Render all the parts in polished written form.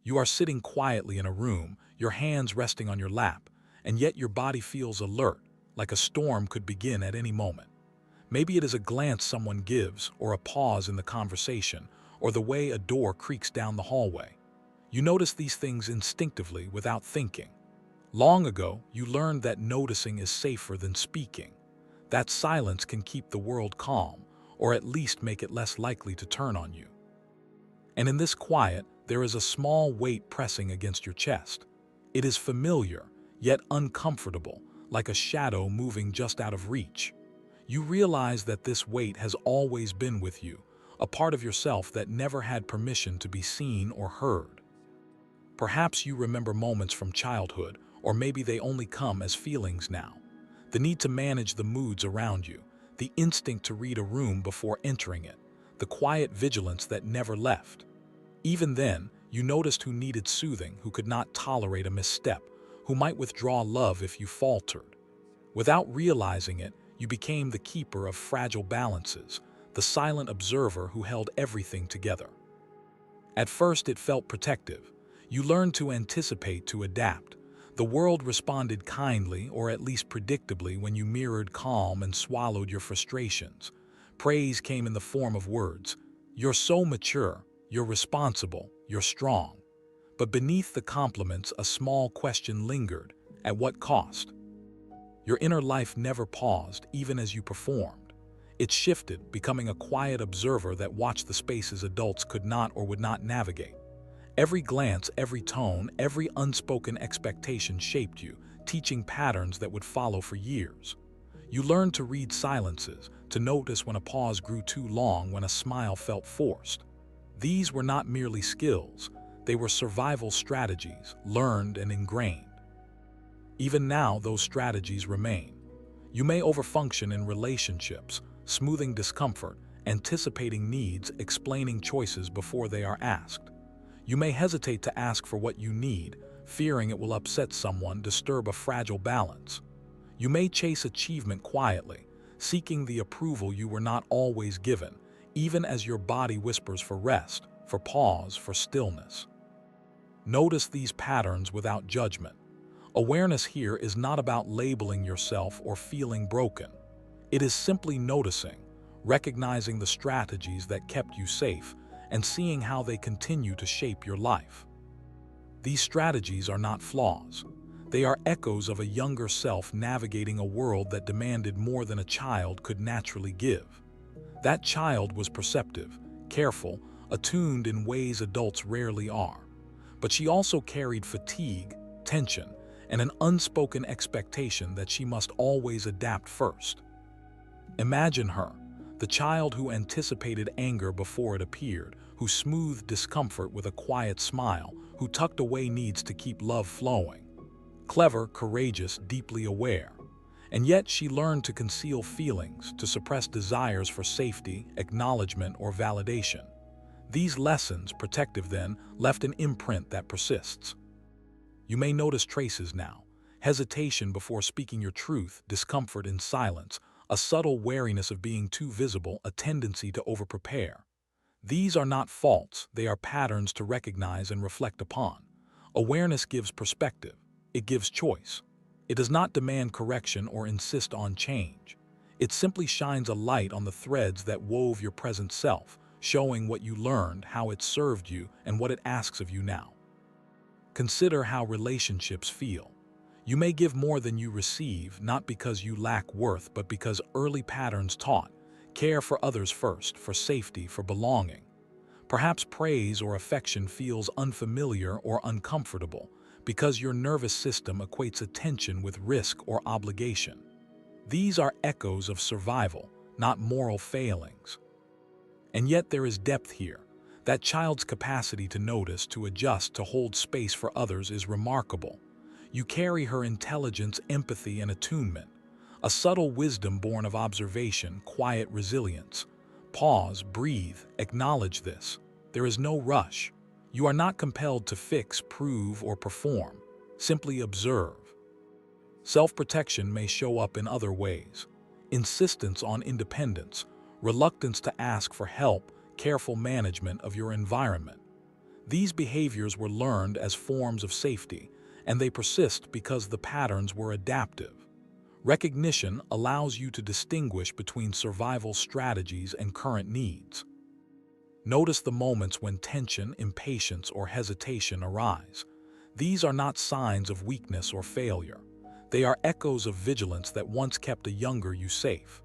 You are sitting quietly in a room, your hands resting on your lap, and yet your body feels alert, like a storm could begin at any moment. Maybe it is a glance someone gives, or a pause in the conversation, or the way a door creaks down the hallway. You notice these things instinctively without thinking. Long ago, you learned that noticing is safer than speaking. That silence can keep the world calm, or at least make it less likely to turn on you. And in this quiet, there is a small weight pressing against your chest. It is familiar, yet uncomfortable, like a shadow moving just out of reach. You realize that this weight has always been with you, a part of yourself that never had permission to be seen or heard. Perhaps you remember moments from childhood, or maybe they only come as feelings now. The need to manage the moods around you, the instinct to read a room before entering it, the quiet vigilance that never left. Even then, you noticed who needed soothing, who could not tolerate a misstep, who might withdraw love if you faltered. Without realizing it, you became the keeper of fragile balances, the silent observer who held everything together. At first it felt protective. You learned to anticipate, to adapt. The world responded kindly, or at least predictably, when you mirrored calm and swallowed your frustrations. Praise came in the form of words. You're so mature, you're responsible, you're strong. But beneath the compliments, a small question lingered. At what cost? Your inner life never paused, even as you performed. It shifted, becoming a quiet observer that watched the spaces adults could not or would not navigate. Every glance, every tone, every unspoken expectation shaped you, teaching patterns that would follow for years. You learned to read silences, to notice when a pause grew too long, when a smile felt forced. These were not merely skills, they were survival strategies, learned and ingrained. Even now, those strategies remain. You may overfunction in relationships, smoothing discomfort, anticipating needs, explaining choices before they are asked. You may hesitate to ask for what you need, fearing it will upset someone, disturb a fragile balance. You may chase achievement quietly, seeking the approval you were not always given, even as your body whispers for rest, for pause, for stillness. Notice these patterns without judgment. Awareness here is not about labeling yourself or feeling broken. It is simply noticing, recognizing the strategies that kept you safe, and seeing how they continue to shape your life. These strategies are not flaws. They are echoes of a younger self navigating a world that demanded more than a child could naturally give. That child was perceptive, careful, attuned in ways adults rarely are. But she also carried fatigue, tension, and an unspoken expectation that she must always adapt first. Imagine her, the child who anticipated anger before it appeared, who smoothed discomfort with a quiet smile, who tucked away needs to keep love flowing. Clever, courageous, deeply aware. And yet she learned to conceal feelings, to suppress desires for safety, acknowledgement, or validation. These lessons, protective then, left an imprint that persists. You may notice traces now: hesitation before speaking your truth, discomfort in silence, a subtle wariness of being too visible, a tendency to overprepare. These are not faults, they are patterns to recognize and reflect upon. Awareness gives perspective, it gives choice. It does not demand correction or insist on change. It simply shines a light on the threads that wove your present self, showing what you learned, how it served you, and what it asks of you now. Consider how relationships feel. You may give more than you receive, not because you lack worth, but because early patterns taught: care for others first, for safety, for belonging. Perhaps praise or affection feels unfamiliar or uncomfortable, because your nervous system equates attention with risk or obligation. These are echoes of survival, not moral failings. And yet there is depth here. That child's capacity to notice, to adjust, to hold space for others is remarkable. You carry her intelligence, empathy, and attunement, a subtle wisdom born of observation, quiet resilience. Pause, breathe, acknowledge this. There is no rush. You are not compelled to fix, prove, or perform. Simply observe. Self-protection may show up in other ways: insistence on independence, reluctance to ask for help, careful management of your environment. These behaviors were learned as forms of safety, and they persist because the patterns were adaptive. Recognition allows you to distinguish between survival strategies and current needs. Notice the moments when tension, impatience, or hesitation arise. These are not signs of weakness or failure. They are echoes of vigilance that once kept a younger you safe.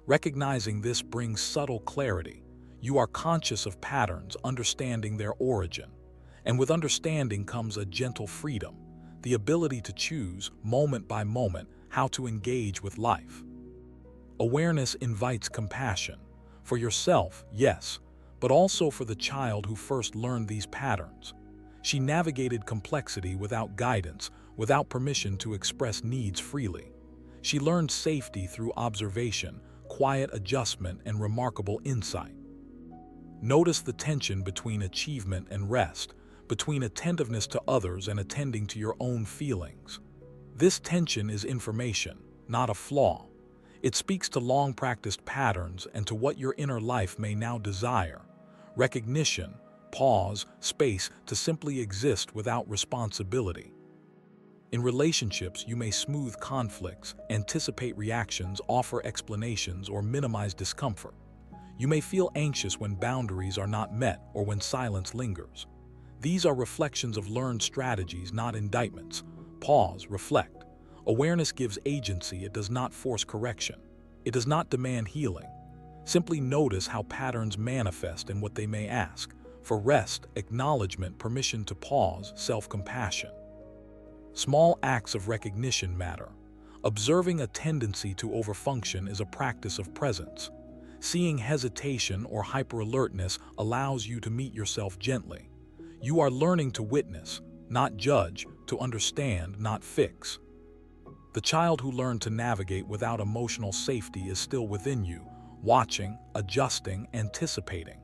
Recognizing this brings subtle clarity. You are conscious of patterns, understanding their origin. And with understanding comes a gentle freedom, the ability to choose, moment by moment, how to engage with life. Awareness invites compassion. For yourself, yes, but also for the child who first learned these patterns. She navigated complexity without guidance, without permission to express needs freely. She learned safety through observation, quiet adjustment, and remarkable insight. Notice the tension between achievement and rest, between attentiveness to others and attending to your own feelings. This tension is information, not a flaw. It speaks to long-practiced patterns and to what your inner life may now desire. Recognition, pause, space to simply exist without responsibility. In relationships, you may smooth conflicts, anticipate reactions, offer explanations, or minimize discomfort. You may feel anxious when boundaries are not met or when silence lingers. These are reflections of learned strategies, not indictments. Pause, reflect. Awareness gives agency, it does not force correction. It does not demand healing. Simply notice how patterns manifest and what they may ask. For rest, acknowledgement, permission to pause, self-compassion. Small acts of recognition matter. Observing a tendency to overfunction is a practice of presence. Seeing hesitation or hyperalertness allows you to meet yourself gently. You are learning to witness, not judge, to understand, not fix. The child who learned to navigate without emotional safety is still within you, watching, adjusting, anticipating.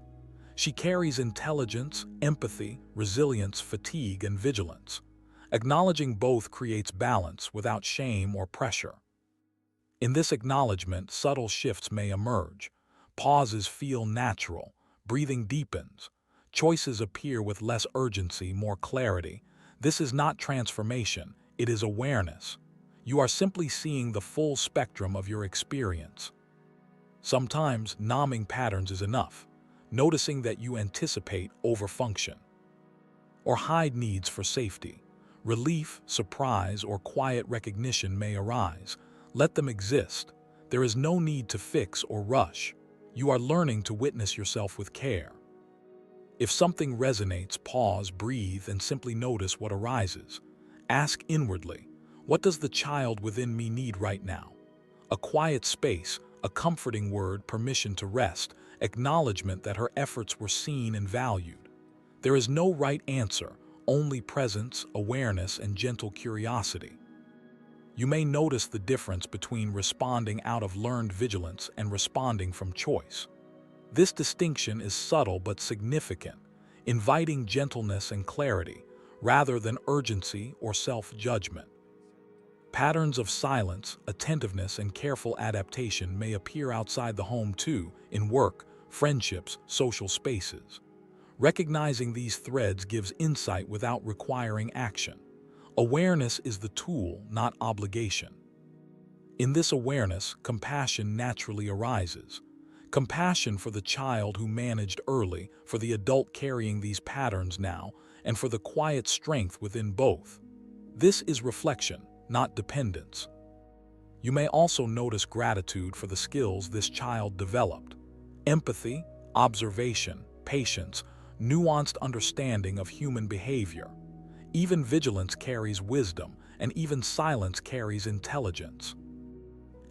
She carries intelligence, empathy, resilience, fatigue, and vigilance. Acknowledging both creates balance without shame or pressure. In this acknowledgement, subtle shifts may emerge. Pauses feel natural, breathing deepens. Choices appear with less urgency, more clarity. This is not transformation, it is awareness. You are simply seeing the full spectrum of your experience. Sometimes, numbing patterns is enough, noticing that you anticipate overfunction or hide needs for safety. Relief, surprise, or quiet recognition may arise. Let them exist. There is no need to fix or rush. You are learning to witness yourself with care. If something resonates, pause, breathe, and simply notice what arises. Ask inwardly, what does the child within me need right now? A quiet space, a comforting word, permission to rest, acknowledgement that her efforts were seen and valued. There is no right answer, only presence, awareness, and gentle curiosity. You may notice the difference between responding out of learned vigilance and responding from choice. This distinction is subtle but significant, inviting gentleness and clarity, rather than urgency or self-judgment. Patterns of silence, attentiveness, and careful adaptation may appear outside the home too, in work, friendships, social spaces. Recognizing these threads gives insight without requiring action. Awareness is the tool, not obligation. In this awareness, compassion naturally arises. Compassion for the child who managed early, for the adult carrying these patterns now, and for the quiet strength within both. This is reflection, not dependence. You may also notice gratitude for the skills this child developed. Empathy, observation, patience, nuanced understanding of human behavior. Even vigilance carries wisdom, and even silence carries intelligence.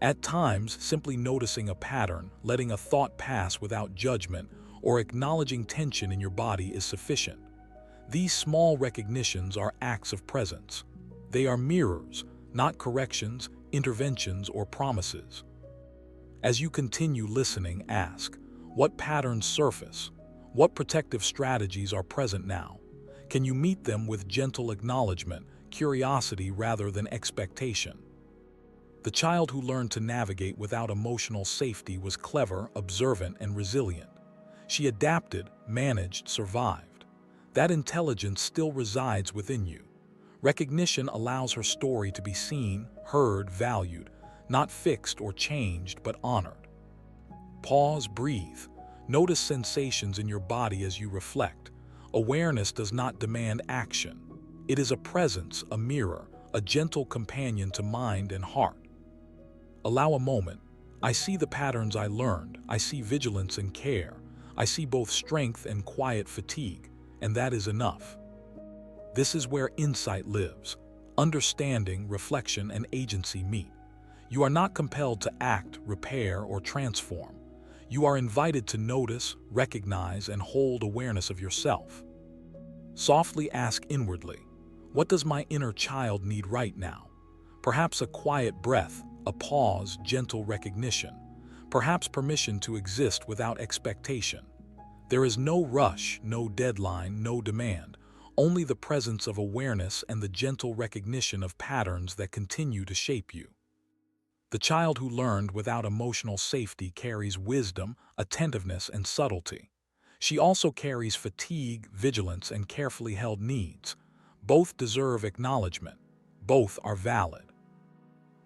At times, simply noticing a pattern, letting a thought pass without judgment, or acknowledging tension in your body is sufficient. These small recognitions are acts of presence. They are mirrors, not corrections, interventions, or promises. As you continue listening, ask, what patterns surface? What protective strategies are present now? Can you meet them with gentle acknowledgement, curiosity rather than expectation? The child who learned to navigate without emotional safety was clever, observant, and resilient. She adapted, managed, survived. That intelligence still resides within you. Recognition allows her story to be seen, heard, valued, not fixed or changed, but honored. Pause, breathe. Notice sensations in your body as you reflect. Awareness does not demand action. It is a presence, a mirror, a gentle companion to mind and heart. Allow a moment. I see the patterns I learned. I see vigilance and care. I see both strength and quiet fatigue, and that is enough. This is where insight lives. Understanding, reflection, and agency meet. You are not compelled to act, repair, or transform. You are invited to notice, recognize, and hold awareness of yourself. Softly ask inwardly, what does my inner child need right now? Perhaps a quiet breath, a pause, gentle recognition. Perhaps permission to exist without expectation. There is no rush, no deadline, no demand, only the presence of awareness and the gentle recognition of patterns that continue to shape you. The child who learned without emotional safety carries wisdom, attentiveness, and subtlety. She also carries fatigue, vigilance, and carefully held needs. Both deserve acknowledgement. Both are valid.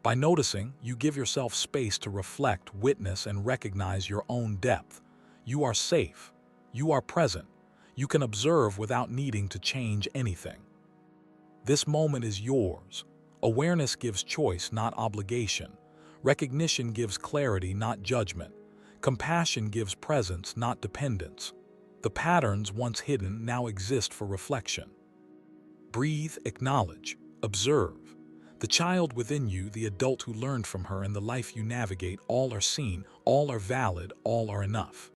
By noticing, you give yourself space to reflect, witness, and recognize your own depth. You are safe. You are present. You can observe without needing to change anything. This moment is yours. Awareness gives choice, not obligation. Recognition gives clarity, not judgment. Compassion gives presence, not dependence. The patterns once hidden now exist for reflection. Breathe, acknowledge, observe. The child within you, the adult who learned from her, and the life you navigate, all are seen, all are valid, all are enough.